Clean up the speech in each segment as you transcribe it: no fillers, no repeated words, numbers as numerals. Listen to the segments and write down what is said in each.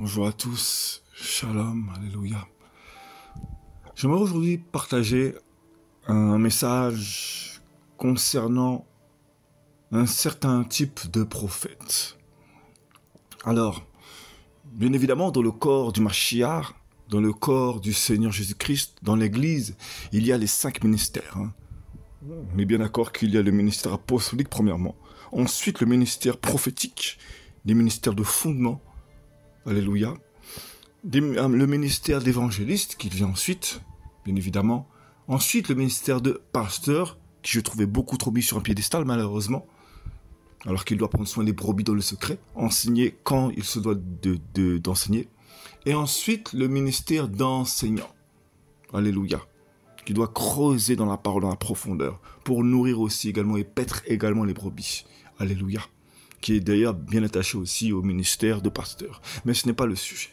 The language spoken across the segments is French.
Bonjour à tous, shalom, alléluia. J'aimerais aujourd'hui partager un message concernant un certain type de prophète. Alors, bien évidemment, dans le corps du Mashiach, dans le corps du Seigneur Jésus-Christ, dans l'Église, il y a les 5 ministères. On est bien d'accord qu'il y a le ministère apostolique, premièrement. Ensuite, le ministère prophétique, les ministères de fondement. Alléluia. Le ministère d'évangéliste qui vient ensuite, bien évidemment. Ensuite, le ministère de pasteur, qui je trouvais beaucoup trop mis sur un piédestal, malheureusement. Alors qu'il doit prendre soin des brebis dans le secret, enseigner quand il se doit d'enseigner. Et ensuite, le ministère d'enseignant. Alléluia. Qui doit creuser dans la parole, dans la profondeur, pour nourrir aussi également et paître également les brebis. Alléluia. Qui est d'ailleurs bien attaché aussi au ministère de pasteur. Mais ce n'est pas le sujet.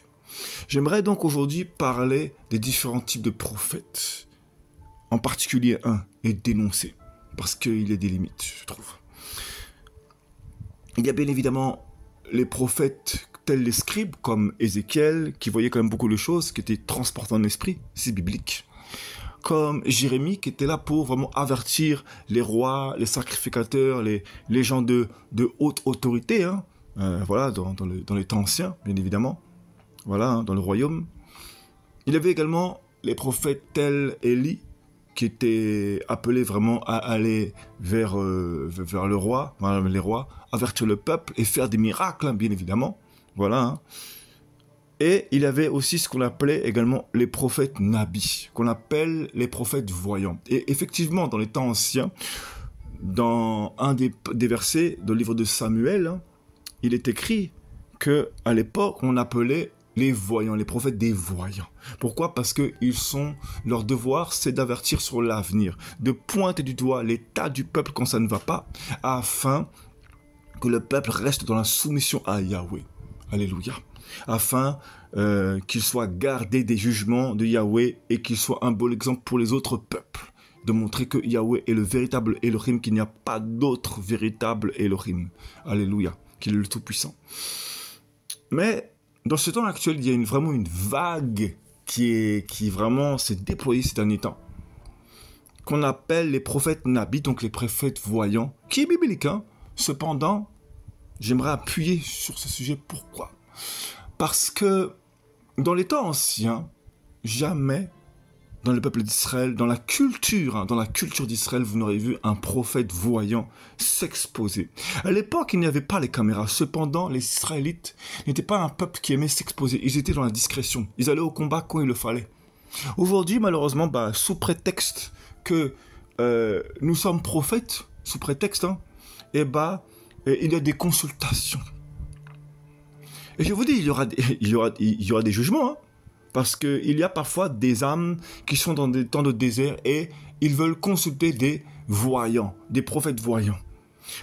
J'aimerais donc aujourd'hui parler des différents types de prophètes. En particulier un, et dénoncer. Parce qu'il y a des limites, je trouve. Il y a bien évidemment les prophètes tels les scribes, comme Ézéchiel, qui voyaient quand même beaucoup de choses, qui étaient transportées en esprit, c'est biblique. Comme Jérémie, qui était là pour vraiment avertir les rois, les sacrificateurs, les gens de haute autorité, voilà, dans les temps anciens, bien évidemment, voilà, dans le royaume. Il y avait également les prophètes tels Élie, qui étaient appelés vraiment à aller vers le roi, les rois, avertir le peuple et faire des miracles, bien évidemment, voilà. Et il y avait aussi ce qu'on appelait également les prophètes nabis, qu'on appelle les prophètes voyants. Et effectivement, dans les temps anciens, dans un des versets du livre de Samuel, il est écrit qu'à l'époque, on appelait les voyants, les prophètes des voyants. Pourquoi? Parce que leur devoir, c'est d'avertir sur l'avenir, de pointer du doigt l'état du peuple quand ça ne va pas, afin que le peuple reste dans la soumission à Yahweh. Alléluia. Afin qu'il soit gardé des jugements de Yahweh et qu'il soit un bon exemple pour les autres peuples. De montrer que Yahweh est le véritable Elohim, qu'il n'y a pas d'autre véritable Elohim. Alléluia. Qu'il est le Tout-Puissant. Mais dans ce temps actuel, il y a vraiment une vague qui vraiment s'est déployée ces derniers temps. Qu'on appelle les prophètes nabis, donc les prophètes voyants, qui est biblique. Cependant, j'aimerais appuyer sur ce sujet. Pourquoi? Parce que dans les temps anciens, jamais dans le peuple d'Israël, dans la culture d'Israël, vous n'aurez vu un prophète voyant s'exposer. À l'époque, il n'y avait pas les caméras. Cependant, les Israélites n'étaient pas un peuple qui aimait s'exposer. Ils étaient dans la discrétion. Ils allaient au combat quand il le fallait. Aujourd'hui, malheureusement, sous prétexte que nous sommes prophètes, sous prétexte, il y a des consultations. Et je vous dis, il y aura des jugements, parce qu'il y a parfois des âmes qui sont dans des temps de désert et ils veulent consulter des voyants, des prophètes voyants.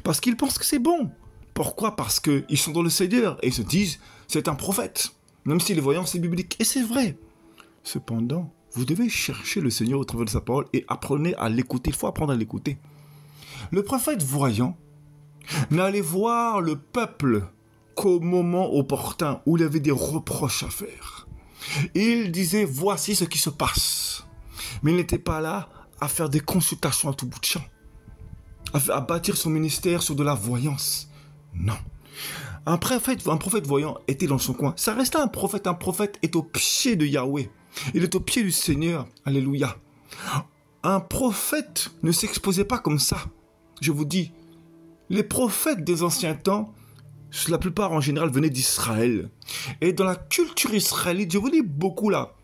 Parce qu'ils pensent que c'est bon. Pourquoi? Parce qu'ils sont dans le Seigneur et ils se disent, c'est un prophète. Même si les voyants, c'est biblique. Et c'est vrai. Cependant, vous devez chercher le Seigneur au travers de sa parole et apprenez à l'écouter. Il faut apprendre à l'écouter. Le prophète voyant n'allait voir le peuple qu'au moment opportun où il avait des reproches à faire. Il disait, voici ce qui se passe. Mais il n'était pas là à faire des consultations à tout bout de champ, à bâtir son ministère sur de la voyance. Non. Un prophète voyant était dans son coin. Ça restait un prophète. Un prophète est au pied de Yahweh. Il est au pied du Seigneur. Alléluia. Un prophète ne s'exposait pas comme ça. Je vous dis, les prophètes des anciens temps, la plupart en général venaient d'Israël. Et dans la culture israélite, je vous dis beaucoup là,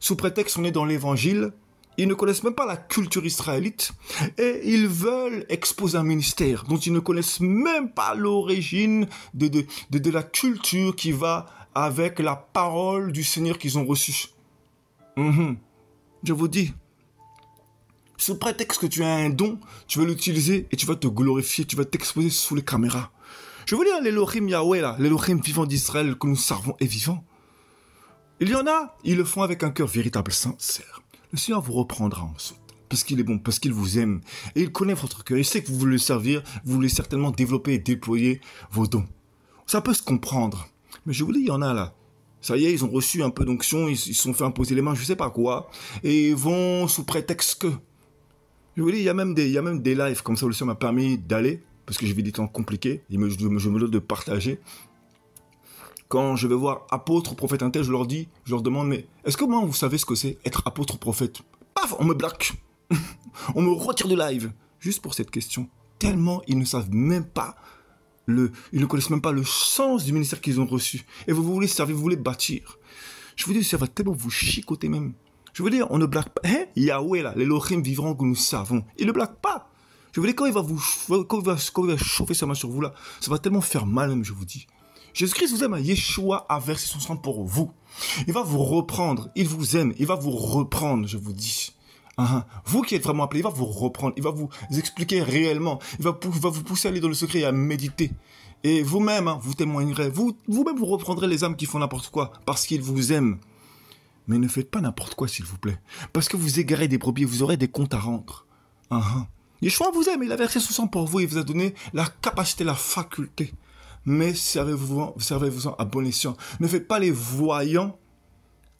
sous prétexte qu'on est dans l'évangile, ils ne connaissent même pas la culture israélite et ils veulent exposer un ministère dont ils ne connaissent même pas l'origine de la culture qui va avec la parole du Seigneur qu'ils ont reçue. Je vous dis, sous prétexte que tu as un don, tu vas l'utiliser et tu vas te glorifier, tu vas t'exposer sous les caméras. Je veux dire, l'Elohim Yahweh, là, l'Elohim vivant d'Israël que nous servons est vivant. Il y en a, ils le font avec un cœur véritable, sincère. Le Seigneur vous reprendra ensuite, parce qu'il est bon, parce qu'il vous aime. Et il connaît votre cœur, il sait que vous voulez le servir, vous voulez certainement développer et déployer vos dons. Ça peut se comprendre. Mais je vous dis, il y en a là, Ça y est, ils ont reçu un peu d'onction, ils se sont fait imposer les mains, je sais pas quoi, et ils vont sous prétexte que... Je vous dis, il y a même des lives comme ça où le Seigneur m'a permis d'aller, parce que j'ai vu des temps compliqués, et je me dois de partager. Quand je vais voir apôtre, prophète intel, je leur demande, mais est-ce que moi, vous savez ce que c'est être apôtre, prophète? Paf, on me bloque. On me retire de live. Juste pour cette question. Tellement ils ne savent même pas ils ne connaissent même pas le sens du ministère qu'ils ont reçu. Et vous voulez servir, vous voulez bâtir. Je vous dis, ça va tellement vous chicoter même. Je veux dire, on ne blague pas. Hein? Yahweh, là, l'Elohim vivant que nous savons, il ne blague pas. Je veux dire, quand il va chauffer sa main sur vous, là, ça va tellement faire mal, même, je vous dis. Jésus-Christ vous aime, Yeshua a versé son sang pour vous. Il va vous reprendre, il vous aime, il va vous reprendre, je vous dis. Vous qui êtes vraiment appelé, il va vous reprendre, il va vous expliquer réellement, il va vous pousser à aller dans le secret et à méditer. Et vous-même, vous témoignerez, vous-même vous reprendrez les âmes qui font n'importe quoi, parce qu'ils vous aiment. Mais ne faites pas n'importe quoi, s'il vous plaît. Parce que vous égarez des brebis, vous aurez des comptes à rendre. Yeshua vous aime, il a versé son sang pour vous, il vous a donné la capacité, la faculté. Mais servez-vous-en à bon escient. Ne faites pas les voyants.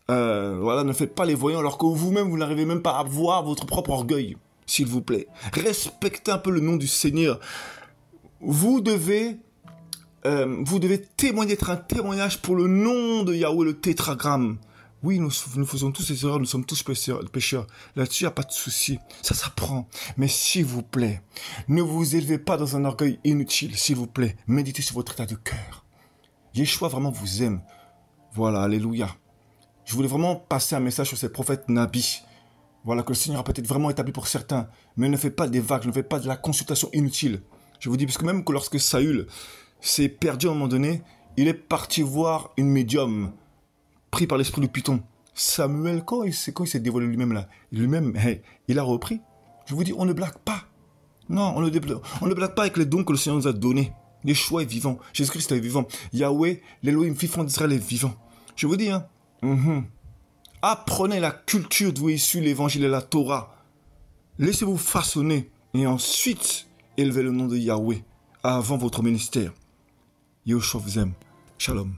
Ne faites pas les voyants alors que vous-même, vous n'arrivez même pas à voir votre propre orgueil. S'il vous plaît. Respectez un peu le nom du Seigneur. Vous devez témoigner, être un témoignage pour le nom de Yahweh, le tétragramme. Oui, nous faisons tous ces erreurs, nous sommes tous pécheurs. Là-dessus, il n'y a pas de souci. Ça s'apprend. Mais s'il vous plaît, ne vous élevez pas dans un orgueil inutile. S'il vous plaît, méditez sur votre état de cœur. Yeshua vraiment vous aime. Voilà, alléluia. Je voulais vraiment passer un message sur ces prophètes Nabi. Voilà, que le Seigneur a peut-être vraiment établi pour certains. Mais ne faites pas des vagues, ne faites pas de la consultation inutile. Je vous dis, parce que même que lorsque Saül s'est perdu à un moment donné, il est parti voir une médium pris par l'esprit du python. Samuel, quand il s'est dévoilé lui-même là, il a repris. Je vous dis, on ne blague pas. Non, on ne blague pas avec les dons que le Seigneur nous a donnés. Yeshua est vivant, Jésus-Christ est vivant, Yahweh, l'Elohim vivant d'Israël est vivant. Je vous dis, apprenez la culture d'où est issu l'évangile et la Torah. Laissez-vous façonner et ensuite élevez le nom de Yahweh avant votre ministère. Yeshua vous aime. Shalom.